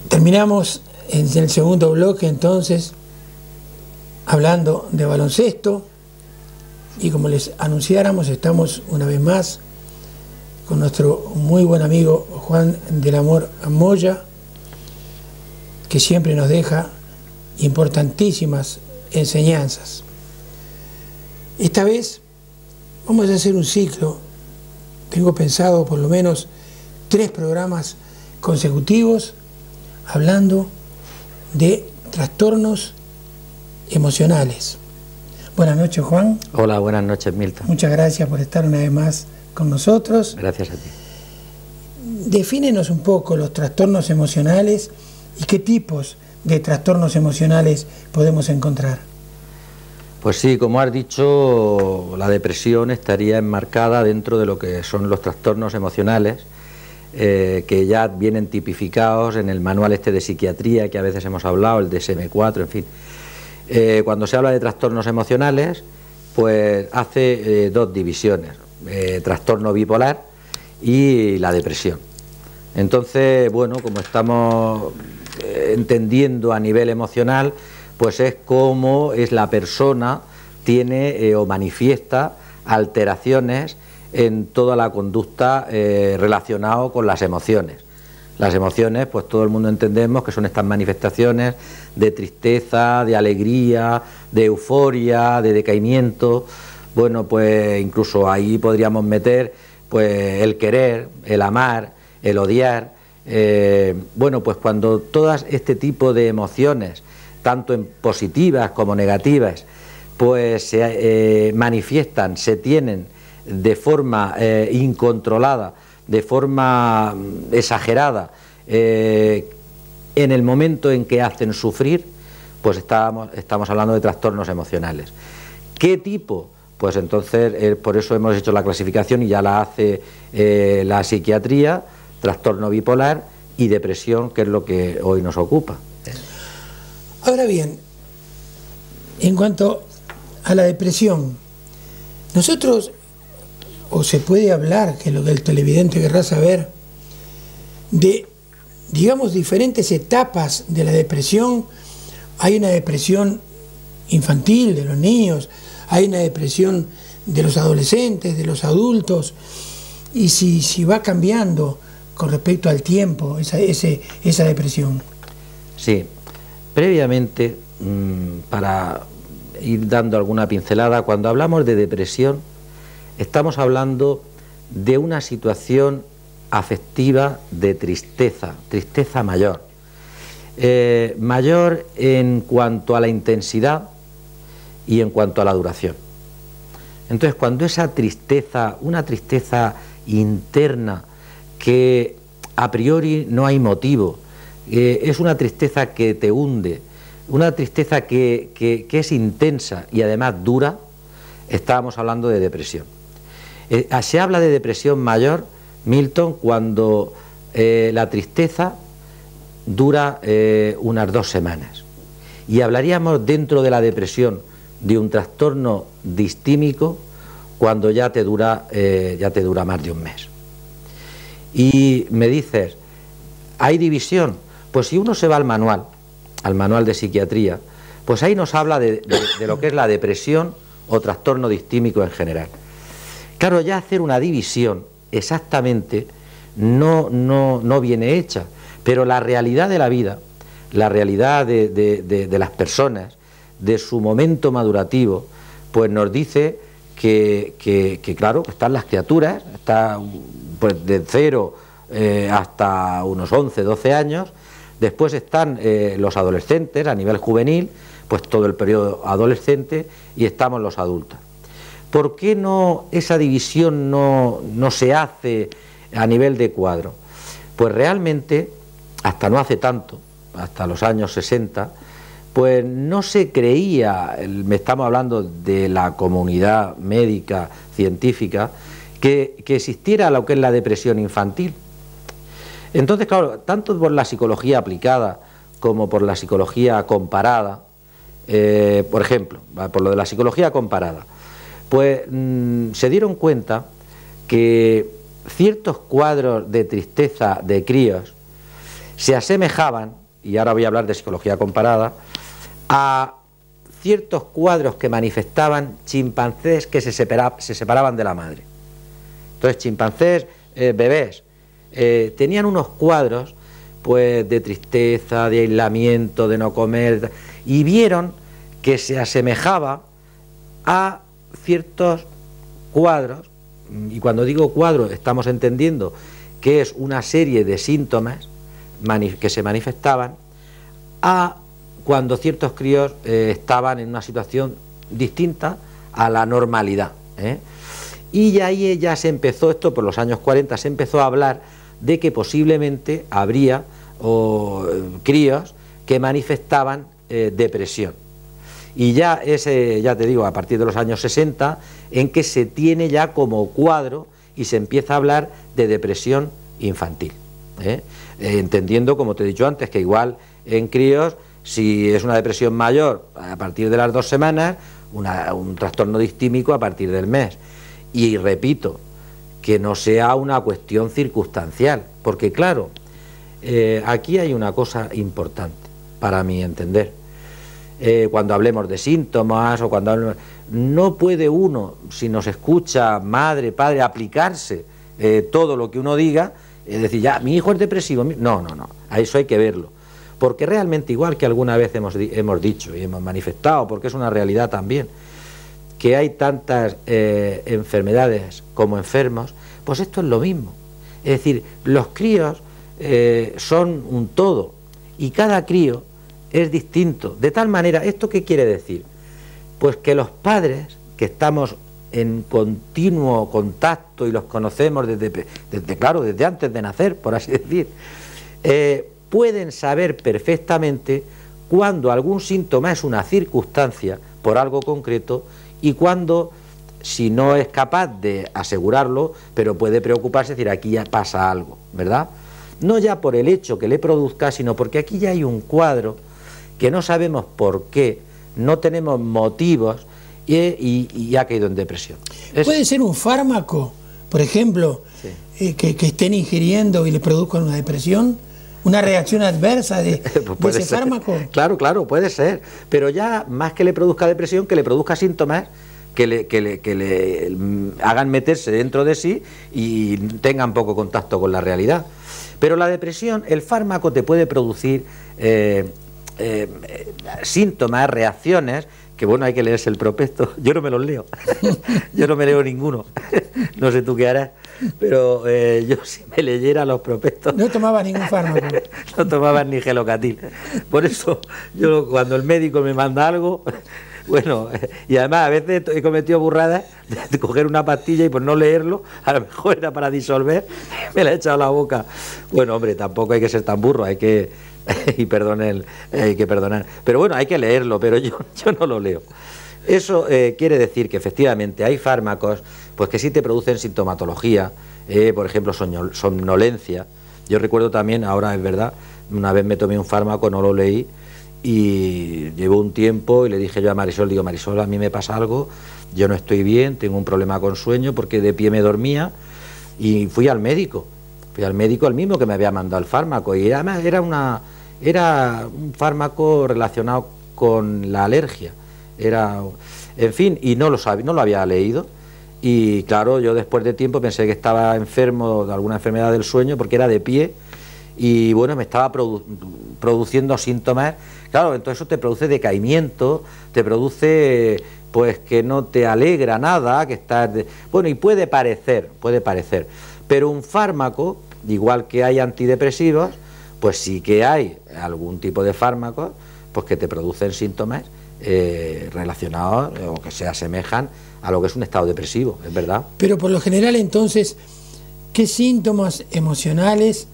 Terminamos en el segundo bloque entonces hablando de baloncesto y como les anunciáramos estamos una vez más con nuestro muy buen amigo Juan del Amor Moya, que siempre nos deja importantísimas enseñanzas. Esta vez vamos a hacer un ciclo, tengo pensado por lo menos 3 programas consecutivos hablando de trastornos emocionales. Buenas noches, Juan. Hola, buenas noches, Milton. Muchas gracias por estar una vez más con nosotros. Gracias a ti. Defínenos un poco los trastornos emocionales y qué tipos de trastornos emocionales podemos encontrar. Pues sí, como has dicho, la depresión estaría enmarcada dentro de lo que son los trastornos emocionales, que ya vienen tipificados en el manual este de psiquiatría que a veces hemos hablado, el DSM-4, en fin. Cuando se habla de trastornos emocionales, pues hace 2 divisiones, trastorno bipolar y la depresión. Entonces, bueno, como estamos entendiendo a nivel emocional, pues es como es la persona tiene o manifiesta alteraciones en toda la conducta relacionada con las emociones. Las emociones, pues todo el mundo entendemos que son estas manifestaciones de tristeza, de alegría, de euforia, de decaimiento. Bueno, pues incluso ahí podríamos meter pues el querer, el amar, el odiar. Bueno, pues cuando todas este tipo de emociones, tanto en positivas como negativas, pues se manifiestan, se tienen de forma incontrolada, de forma exagerada, en el momento en que hacen sufrir, pues estamos hablando de trastornos emocionales. ¿Qué tipo? Pues entonces, por eso hemos hecho la clasificación y ya la hace la psiquiatría, trastorno bipolar y depresión, que es lo que hoy nos ocupa. Ahora bien, en cuanto a la depresión, nosotros, o se puede hablar, que es lo que el televidente querrá saber, de, digamos, diferentes etapas de la depresión. Hay una depresión infantil de los niños, hay una depresión de los adolescentes, de los adultos, y si va cambiando con respecto al tiempo esa depresión. Sí, previamente, para ir dando alguna pincelada, cuando hablamos de depresión, estamos hablando de una situación afectiva de tristeza, tristeza mayor. Mayor en cuanto a la intensidad y en cuanto a la duración. Entonces, cuando esa tristeza, una tristeza interna que a priori no hay motivo, es una tristeza que te hunde, una tristeza que es intensa y además dura, estábamos hablando de depresión. Se habla de depresión mayor, Milton, cuando la tristeza dura unas 2 semanas. Y hablaríamos dentro de la depresión de un trastorno distímico cuando ya te dura más de un mes. Y me dices, ¿hay división? Pues si uno se va al manual de psiquiatría, pues ahí nos habla de lo que es la depresión o trastorno distímico en general. Claro, ya hacer una división exactamente no viene hecha, pero la realidad de la vida, la realidad de las personas, de su momento madurativo, pues nos dice que claro, están las criaturas, está pues de 0 hasta unos 11, 12 años, después están los adolescentes a nivel juvenil, pues todo el periodo adolescente, y estamos los adultos. ¿Por qué esa división no se hace a nivel de cuadro? Pues realmente, hasta no hace tanto, hasta los años 60, pues no se creía, estamos hablando de la comunidad médica, científica, que existiera lo que es la depresión infantil. Entonces, claro, tanto por la psicología aplicada como por la psicología comparada, por ejemplo, por lo de la psicología comparada, pues se dieron cuenta que ciertos cuadros de tristeza de críos se asemejaban, y ahora voy a hablar de psicología comparada, a ciertos cuadros que manifestaban chimpancés que se separaban de la madre. Entonces, chimpancés, bebés, tenían unos cuadros pues de tristeza, de aislamiento, de no comer, y vieron que se asemejaba a ciertos cuadros, y cuando digo cuadros estamos entendiendo que es una serie de síntomas que se manifestaban a cuando ciertos críos estaban en una situación distinta a la normalidad, Y ahí ya se empezó, esto por los años 40, se empezó a hablar de que posiblemente habría críos que manifestaban depresión. Y ya ya te digo, a partir de los años 60, en que se tiene ya como cuadro y se empieza a hablar de depresión infantil. Entendiendo, como te he dicho antes, que igual en críos, si es una depresión mayor a partir de las 2 semanas, un trastorno distímico a partir del mes. Y repito, que no sea una cuestión circunstancial, porque claro, aquí hay una cosa importante para mi entender. Cuando hablemos de síntomas o cuando hablemos, no puede uno, si nos escucha madre, padre, aplicarse todo lo que uno diga, es decir, ya, mi hijo es depresivo. No, a eso hay que verlo. Porque realmente, igual que alguna vez hemos dicho y hemos manifestado, porque es una realidad también, que hay tantas enfermedades como enfermos, pues esto es lo mismo. Es decir, los críos son un todo y cada crío es distinto. De tal manera, ¿esto qué quiere decir? Pues que los padres, que estamos en continuo contacto y los conocemos desde antes de nacer, por así decir, pueden saber perfectamente cuando algún síntoma es una circunstancia por algo concreto y cuando, si no es capaz de asegurarlo, pero puede preocuparse, es decir, aquí ya pasa algo, ¿verdad? No ya por el hecho que le produzca, sino porque aquí ya hay un cuadro que no sabemos por qué, no tenemos motivos y ha caído en depresión. ¿Puede ser un fármaco, por ejemplo, sí, que estén ingiriendo y le produzcan una depresión? ¿Una reacción adversa de ese fármaco? Claro, puede ser. Pero ya más que le produzca depresión, que le produzca síntomas que le hagan meterse dentro de sí y tengan poco contacto con la realidad. Pero la depresión, el fármaco te puede producir síntomas, reacciones, que bueno, hay que leerse el prospecto. Yo no me los leo. Yo no me leo ninguno. No sé tú qué harás. Pero yo si me leyera los prospectos... No tomaba ningún fármaco. No tomaba ni gelocatil. Por eso, yo cuando el médico me manda algo... Bueno, y además a veces he cometido burradas de coger una pastilla y por no leerlo, a lo mejor era para disolver, me la he echado a la boca. Bueno, hombre, tampoco hay que ser tan burro, hay que perdonar. Pero bueno, hay que leerlo, pero yo no lo leo. Eso quiere decir que efectivamente hay fármacos pues que sí te producen sintomatología, por ejemplo somnolencia. Yo recuerdo también, ahora es verdad, una vez me tomé un fármaco, no lo leí, y llevo un tiempo y le dije yo a Marisol, digo, Marisol, a mí me pasa algo, yo no estoy bien, tengo un problema con sueño porque de pie me dormía, y fui al médico el mismo que me había mandado el fármaco, y además era un fármaco relacionado con la alergia, en fin, y no lo había leído, y claro, yo después de tiempo pensé que estaba enfermo de alguna enfermedad del sueño porque era de pie, y bueno, me estaba produciendo síntomas. Claro, entonces eso te produce decaimiento, te produce pues que no te alegra nada, que estás... Bueno, y puede parecer, pero un fármaco, igual que hay antidepresivos, pues sí que hay algún tipo de fármacos pues que te producen síntomas relacionados o que se asemejan a lo que es un estado depresivo, es verdad. Pero por lo general entonces, ¿qué síntomas emocionales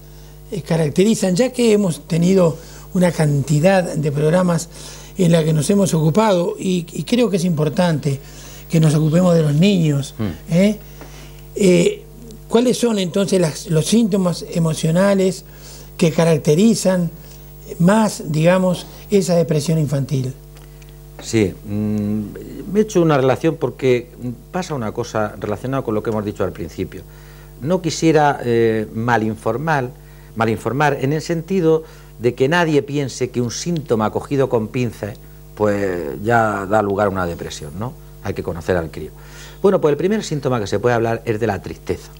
caracterizan? Ya que hemos tenido una cantidad de programas en la que nos hemos ocupado y creo que es importante que nos ocupemos de los niños. ¿Cuáles son entonces los síntomas emocionales que caracterizan más, digamos, esa depresión infantil? Sí, me he hecho una relación porque pasa una cosa relacionada con lo que hemos dicho al principio. No quisiera malinformar, malinformar en el sentido de que nadie piense que un síntoma cogido con pinzas pues ya da lugar a una depresión, ¿no? Hay que conocer al crío. Bueno, pues el primer síntoma que se puede hablar es de la tristeza.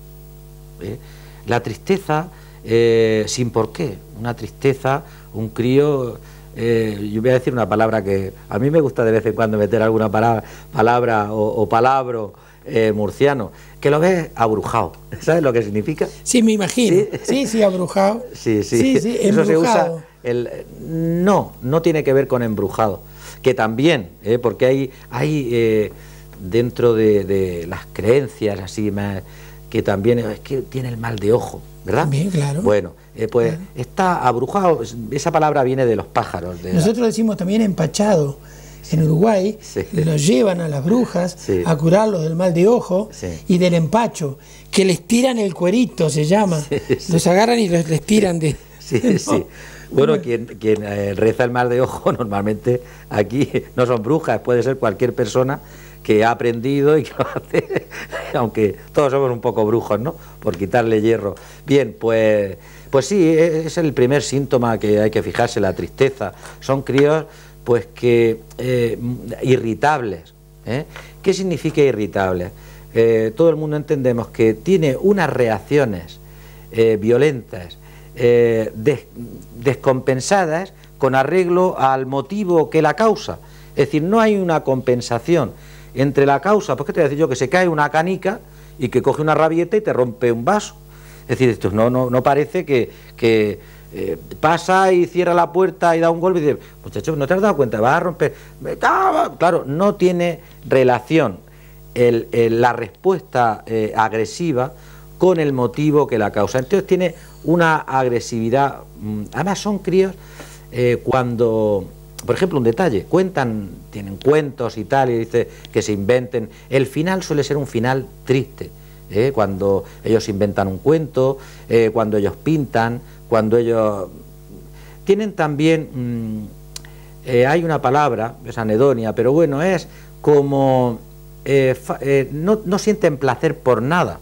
La tristeza sin por qué. Una tristeza, un crío... yo voy a decir una palabra que a mí me gusta de vez en cuando meter alguna palabra o palabro murciano, que lo ves abrujado. ¿Sabes lo que significa? Sí, me imagino. Sí, abrujado. Sí, embrujado. Eso se usa... No tiene que ver con embrujado, que también, porque hay dentro de las creencias así más, que también es que tiene el mal de ojo, ¿verdad? Bien, claro. Bueno, pues claro. Está abrujado, esa palabra viene de los pájaros. Nosotros decimos también empachado. En Uruguay los llevan a las brujas a curarlos del mal de ojo y del empacho, que les tiran el cuerito, se llama. Los agarran y les tiran de... Sí. Bueno, quien reza el mal de ojo normalmente aquí no son brujas, puede ser cualquier persona que ha aprendido y que lo hace, aunque todos somos un poco brujos, ¿no? Por quitarle hierro. Bien, pues sí, es el primer síntoma que hay que fijarse, la tristeza. Son críos pues que irritables. ¿Qué significa irritables? Todo el mundo entendemos que tiene unas reacciones violentas, descompensadas con arreglo al motivo que la causa. Es decir, no hay una compensación entre la causa, pues qué te voy a decir yo, que se cae una canica y que coge una rabieta y te rompe un vaso. Es decir, esto no parece que pasa y cierra la puerta y da un golpe y dice, muchacho, ¿no te has dado cuenta? Vas a romper. Claro, no tiene relación la respuesta agresiva con el motivo que la causa. Entonces tiene una agresividad. Además son críos cuando, por ejemplo, un detalle, tienen cuentos y tal, y dice que se inventen. El final suele ser un final triste, cuando ellos inventan un cuento, cuando ellos pintan, cuando ellos... Tienen también, hay una palabra, es anedonia, pero bueno, es como... no sienten placer por nada,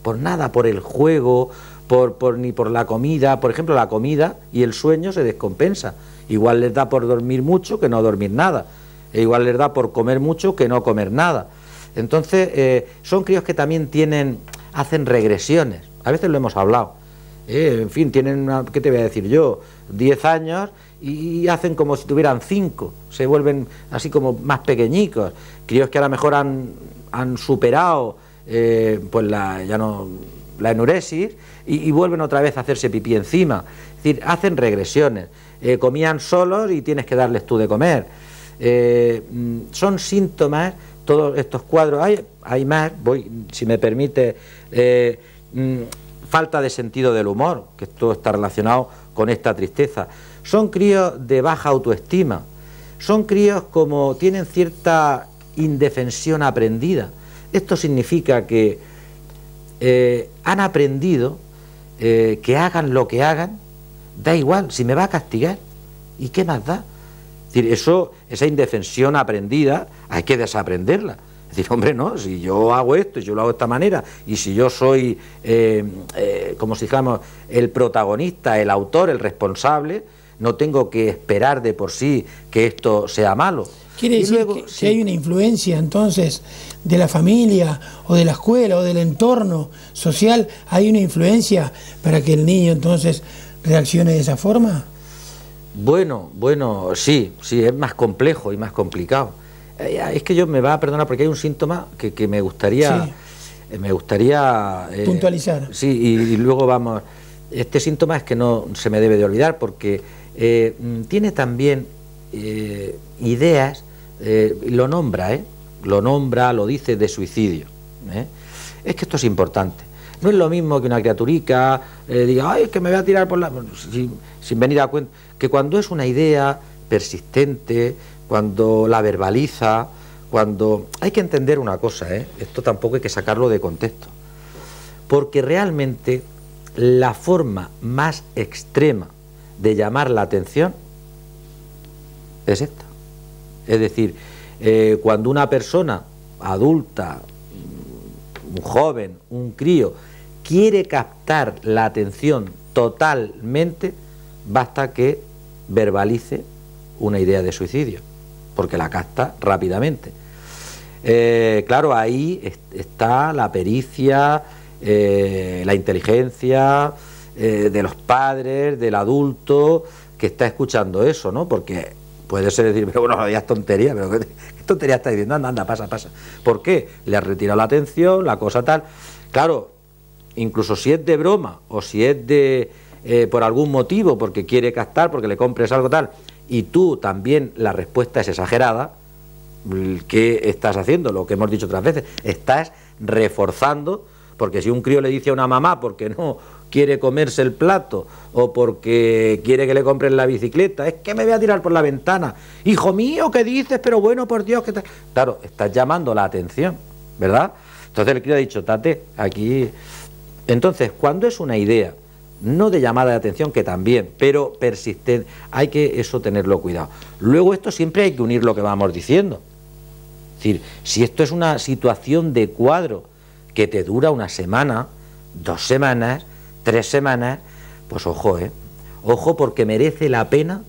por el juego, ni por la comida. Por ejemplo, la comida y el sueño se descompensa. Igual les da por dormir mucho que no dormir nada, igual les da por comer mucho que no comer nada. Entonces son críos que también hacen regresiones, a veces lo hemos hablado, en fin, tienen ¿qué te voy a decir yo? 10 años y hacen como si tuvieran 5, se vuelven así como más pequeñicos, críos que a lo mejor han superado pues la enuresis y vuelven otra vez a hacerse pipí encima. Es decir, hacen regresiones, comían solos y tienes que darles tú de comer. Son síntomas, todos estos cuadros. Hay más, si me permite, falta de sentido del humor, que todo está relacionado con esta tristeza. Son críos de baja autoestima, son críos como tienen cierta indefensión aprendida. Esto significa que han aprendido que hagan lo que hagan, da igual, si me va a castigar, ¿y qué más da? Es decir, esa indefensión aprendida hay que desaprenderla. Es decir, hombre, no, si yo hago esto y yo lo hago de esta manera, y si yo soy, como si dijéramos, el protagonista, el autor, el responsable, no tengo que esperar de por sí que esto sea malo. ¿Quiere decir que hay una influencia entonces de la familia o de la escuela o del entorno social? ¿Hay una influencia para que el niño entonces reaccione de esa forma? Bueno, sí, es más complejo y más complicado. Es que me va a perdonar porque hay un síntoma que me gustaría puntualizar. Sí, y luego vamos. Este síntoma es que no se me debe de olvidar porque tiene también ideas, lo nombra, lo dice, de suicidio. Es que esto es importante. No es lo mismo que una criaturica diga, ay, es que me voy a tirar por la... sin venir a cuenta, que cuando es una idea persistente, cuando la verbaliza, cuando... Hay que entender una cosa, esto tampoco hay que sacarlo de contexto, porque realmente la forma más extrema de llamar la atención es esta. Es decir, cuando una persona adulta, un joven, un crío, quiere captar la atención totalmente, basta que verbalice una idea de suicidio, porque la capta rápidamente. Claro, ahí está la pericia, la inteligencia de los padres, del adulto que está escuchando eso, ¿no? Porque puede ser decir, pero bueno, ya es tontería, pero ¿qué tontería está diciendo? Anda, anda, pasa, pasa. ¿Por qué? Le has retirado la atención, la cosa tal. Claro, incluso si es de broma o si es de por algún motivo, porque quiere captar, porque le compres algo tal, y tú también la respuesta es exagerada, ¿qué estás haciendo? Lo que hemos dicho otras veces, estás reforzando, porque si un crío le dice a una mamá porque no quiere comerse el plato o porque quiere que le compren la bicicleta, es que me voy a tirar por la ventana, hijo mío, ¿qué dices? Pero bueno, por Dios, ¿qué tal? Claro, estás llamando la atención, ¿verdad? Entonces el crío ha dicho, tate, aquí. Entonces, cuando es una idea, no de llamada de atención, que también, pero persistente, hay que eso tenerlo cuidado. Luego esto siempre hay que unir lo que vamos diciendo. Es decir, si esto es una situación de cuadro que te dura una semana, 2 semanas, 3 semanas, pues ojo, ojo, porque merece la pena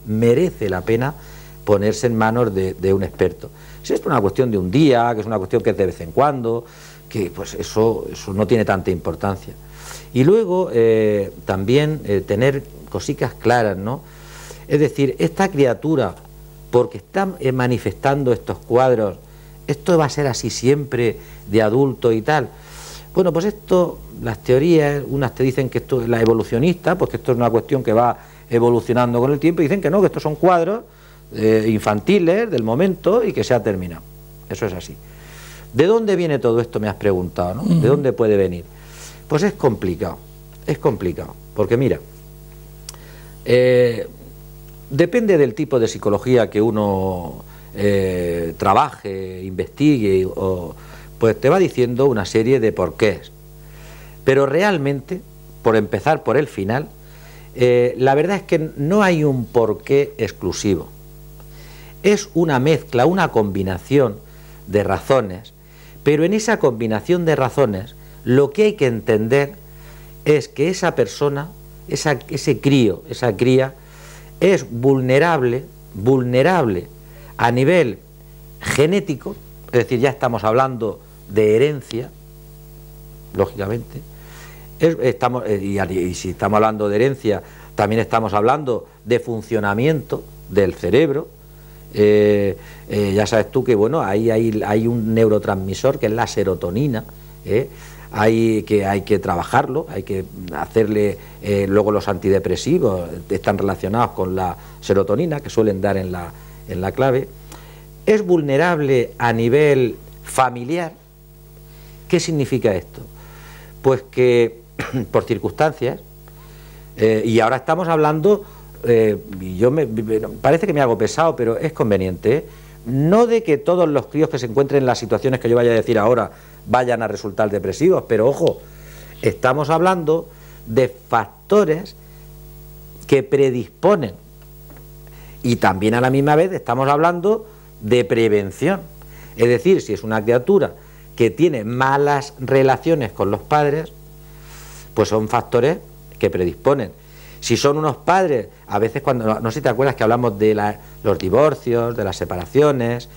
ponerse en manos de un experto. Si es una cuestión de un día, que es una cuestión que es de vez en cuando, que pues eso no tiene tanta importancia. Y luego también tener cositas claras, ¿no? Es decir, esta criatura, porque está manifestando estos cuadros, ¿esto va a ser así siempre de adulto y tal? Bueno, pues esto, las teorías, unas te dicen que esto es la evolucionista, pues que esto es una cuestión que va evolucionando con el tiempo, y dicen que no, que estos son cuadros infantiles del momento y que se ha terminado. Eso es así. ¿De dónde viene todo esto? Me has preguntado, ¿no? ¿De dónde puede venir? Pues es complicado, porque mira, depende del tipo de psicología que uno trabaje, investigue, pues te va diciendo una serie de porqués. Pero realmente, por empezar por el final, la verdad es que no hay un porqué exclusivo. Es una mezcla, una combinación de razones, pero en esa combinación de razones lo que hay que entender es que esa persona, ese crío, esa cría, es vulnerable a nivel genético, es decir, ya estamos hablando de herencia, lógicamente, y si estamos hablando de herencia, también estamos hablando de funcionamiento del cerebro. Ya sabes tú que bueno, ahí hay un neurotransmisor que es la serotonina, hay que trabajarlo, hay que hacerle, luego los antidepresivos están relacionados con la serotonina, que suelen dar en la clave. Es vulnerable a nivel familiar. ¿Qué significa esto? Pues que por circunstancias, y ahora estamos hablando, parece que me hago pesado, pero es conveniente, no de que todos los críos que se encuentren en las situaciones que yo vaya a decir ahora vayan a resultar depresivos, pero ojo, estamos hablando de factores que predisponen, y también a la misma vez estamos hablando de prevención. Es decir, si es una criatura que tiene malas relaciones con los padres, pues son factores que predisponen. Si son unos padres, a veces cuando, no sé si te acuerdas que hablamos de los divorcios, de las separaciones,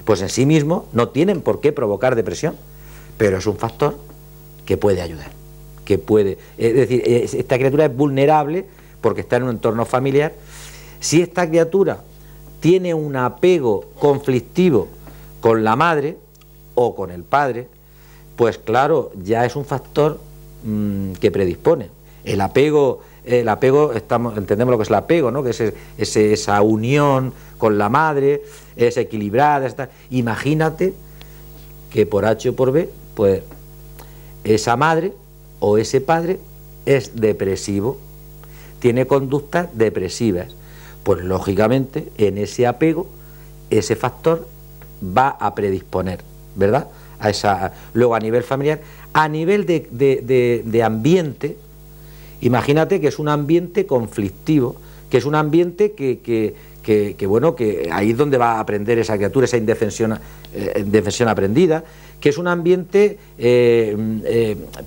pues en sí mismo no tienen por qué provocar depresión, pero es un factor que puede ayudar, es decir, esta criatura es vulnerable porque está en un entorno familiar. Si esta criatura tiene un apego conflictivo con la madre o con el padre, pues claro, ya es un factor que predispone. El apego, entendemos lo que es el apego, ¿no? Que es esa unión con la madre, es equilibrada. Imagínate que por H o por B, pues esa madre o ese padre es depresivo, tiene conductas depresivas. Pues lógicamente en ese apego, ese factor va a predisponer, ¿verdad? Luego a nivel familiar, a nivel de ambiente, imagínate que es un ambiente conflictivo, que es un ambiente que bueno, que ahí es donde va a aprender esa criatura, esa indefensión aprendida, que es un ambiente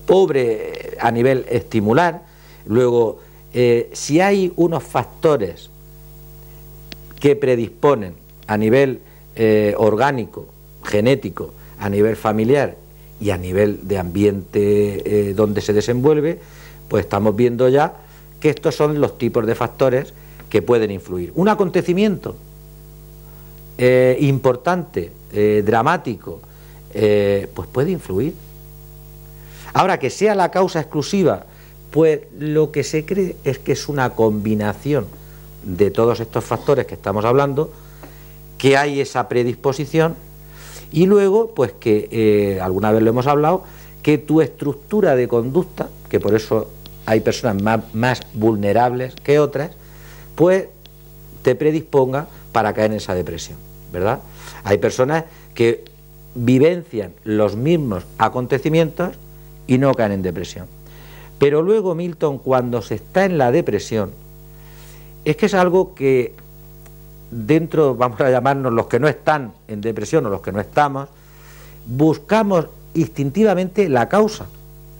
pobre a nivel estimular. Luego, si hay unos factores que predisponen a nivel orgánico, genético, a nivel familiar y a nivel de ambiente donde se desenvuelve, pues estamos viendo ya que estos son los tipos de factores que pueden influir. Un acontecimiento importante, dramático, pues puede influir. Ahora, que sea la causa exclusiva, pues lo que se cree es que es una combinación de todos estos factores que estamos hablando, que hay esa predisposición, y luego, pues que alguna vez lo hemos hablado, que tu estructura de conducta, que por eso hay personas más vulnerables que otras, pues te predisponga para caer en esa depresión, ¿verdad? Hay personas que vivencian los mismos acontecimientos y no caen en depresión. Pero luego, Milton, cuando se está en la depresión, es que es algo que dentro, vamos a llamarnos los que no están en depresión o los que no estamos, buscamos instintivamente la causa.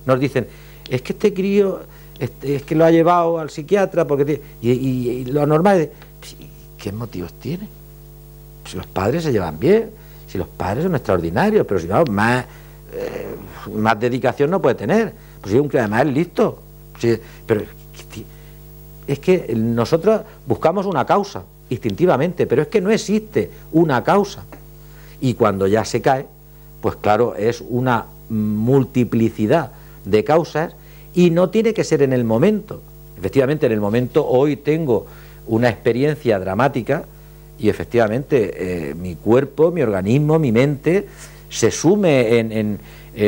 Nos dicen, es que este crío, es que lo ha llevado al psiquiatra, porque y lo normal es, ¿qué motivos tiene? Si los padres se llevan bien, si los padres son extraordinarios, pero si no, más dedicación no puede tener. Pues si un crío además es listo. Sí, pero es que nosotros buscamos una causa instintivamente, pero es que no existe una causa. Y cuando ya se cae, pues claro, es una multiplicidad de causas y no tiene que ser en el momento. Efectivamente, en el momento hoy tengo una experiencia dramática y efectivamente mi cuerpo, mi organismo, mi mente se sume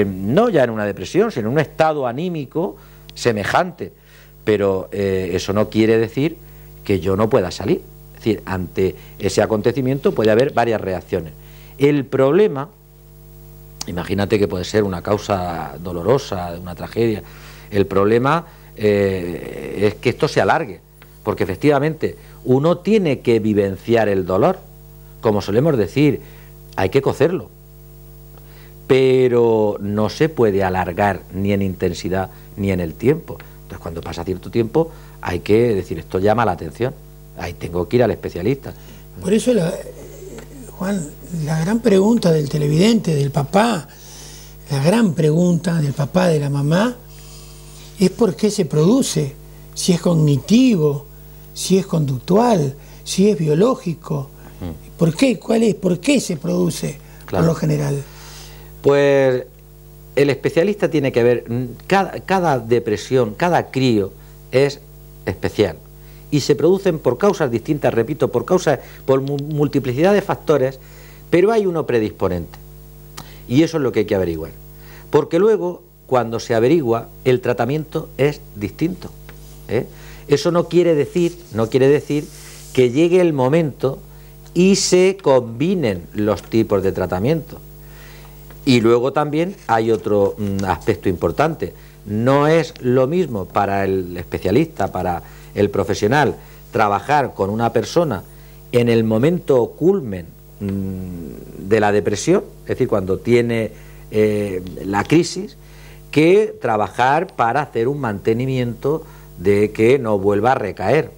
no ya en una depresión, sino en un estado anímico semejante. Pero eso no quiere decir que yo no pueda salir. Es decir, ante ese acontecimiento puede haber varias reacciones. El problema, imagínate que puede ser una causa dolorosa, una tragedia, el problema es que esto se alargue, porque efectivamente uno tiene que vivenciar el dolor, como solemos decir, hay que cocerlo, pero no se puede alargar ni en intensidad ni en el tiempo. Entonces, cuando pasa cierto tiempo, hay que decir, esto llama la atención, ahí tengo que ir al especialista. Por eso, Juan, la gran pregunta del televidente, del papá, la gran pregunta del papá, de la mamá, es por qué se produce, si es cognitivo, si es conductual, si es biológico, ¿por qué? ¿Cuál es? ¿Por qué se produce, claro, por lo general? Pues el especialista tiene que ver, cada depresión, cada crío es especial y se producen por causas distintas, repito, por multiplicidad de factores, pero hay uno predisponente y eso es lo que hay que averiguar, porque luego cuando se averigua el tratamiento es distinto, ¿eh? Eso no quiere decir que llegue el momento y se combinen los tipos de tratamiento. Y luego también hay otro aspecto importante. No es lo mismo para el especialista, para el profesional, trabajar con una persona en el momento culmen de la depresión, es decir, cuando tiene la crisis, que trabajar para hacer un mantenimiento de que no vuelva a recaer.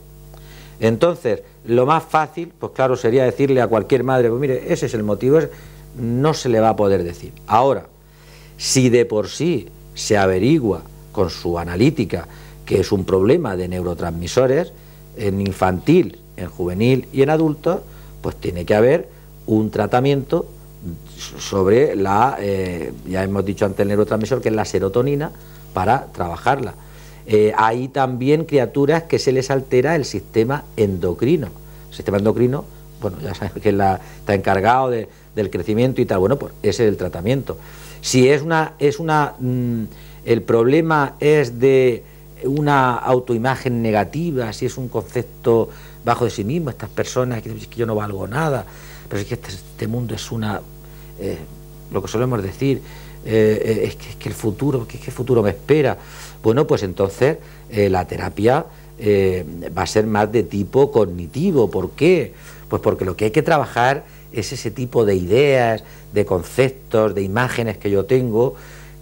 Entonces, lo más fácil, pues claro, sería decirle a cualquier madre, pues mire, ese es el motivo, no se le va a poder decir. Ahora, si de por sí se averigua con su analítica que es un problema de neurotransmisores en infantil, en juvenil y en adultos, pues tiene que haber un tratamiento sobre ya hemos dicho antes el neurotransmisor, que es la serotonina, para trabajarla. Hay también criaturas que se les altera el sistema endocrino. El sistema endocrino, bueno, ya sabes que está encargado del crecimiento y tal. Bueno, pues ese es el tratamiento. Si el problema es de una autoimagen negativa, si es un concepto bajo de sí mismo, estas personas que dicen que yo no valgo nada, pero es que este mundo es lo que solemos decir, es que el futuro, ¿qué futuro me espera? Bueno, pues entonces la terapia va a ser más de tipo cognitivo. ¿Por qué? Pues porque lo que hay que trabajar es ese tipo de ideas, de conceptos, de imágenes que yo tengo,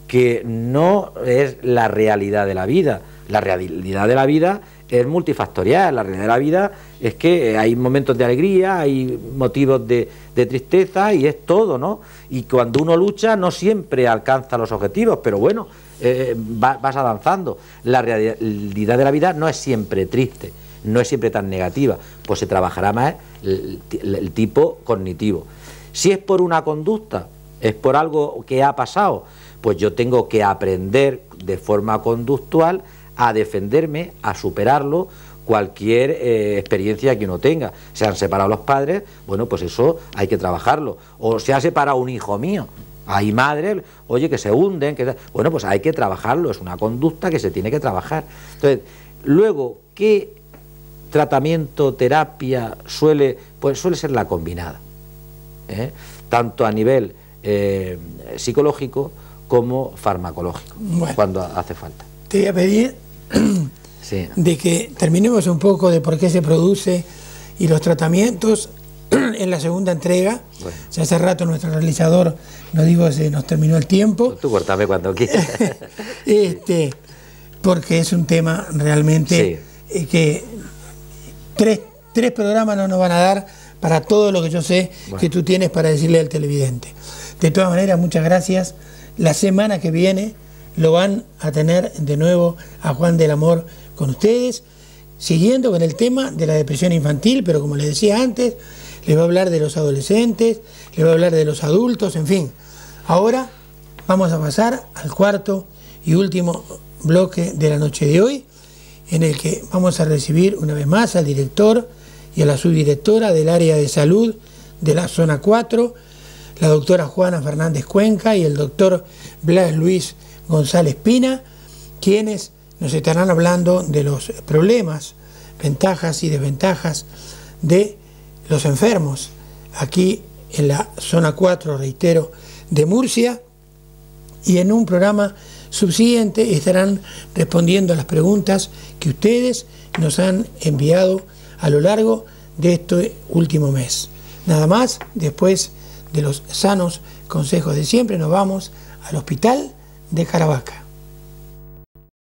que no es la realidad de la vida. La realidad de la vida es multifactorial. La realidad de la vida es que hay momentos de alegría, hay motivos de tristeza, y es todo, ¿no? Y cuando uno lucha no siempre alcanza los objetivos, pero bueno, vas avanzando. La realidad de la vida no es siempre triste, no es siempre tan negativa, pues se trabajará más el tipo cognitivo. Si es por una conducta, es por algo que ha pasado, pues yo tengo que aprender de forma conductual a defenderme, a superarlo, cualquier experiencia que uno tenga. Se han separado los padres, bueno, pues eso hay que trabajarlo. O se ha separado un hijo mío, hay madres, oye, que se hunden, bueno, pues hay que trabajarlo, es una conducta que se tiene que trabajar. Entonces, luego, ¿qué tratamiento, terapia suele? Pues suele ser la combinada, tanto a nivel psicológico como farmacológico, bueno, cuando hace falta. Te voy a pedir sí, de que terminemos un poco de por qué se produce y los tratamientos en la segunda entrega. Bueno. Ya hace rato nuestro realizador nos dijo que se nos terminó el tiempo. Tú cortame cuando quieras. Porque es un tema realmente sí, que tres programas no nos van a dar para todo lo que yo sé, bueno, que tú tienes para decirle al televidente. De todas maneras, muchas gracias. La semana que viene lo van a tener de nuevo a Juan del Amor con ustedes, siguiendo con el tema de la depresión infantil, pero como les decía antes, les va a hablar de los adolescentes, les va a hablar de los adultos, en fin. Ahora vamos a pasar al cuarto y último bloque de la noche de hoy, en el que vamos a recibir una vez más al director y a la subdirectora del área de salud de la zona 4, la doctora Juana Fernández Cuenca y el doctor Blas Luis González Pina, quienes nos estarán hablando de los problemas, ventajas y desventajas de los enfermos aquí en la zona 4, reitero, de Murcia, y en un programa subsiguiente estarán respondiendo a las preguntas que ustedes nos han enviado a lo largo de este último mes. Nada más, después de los sanos consejos de siempre, nos vamos al hospital de Caravaca.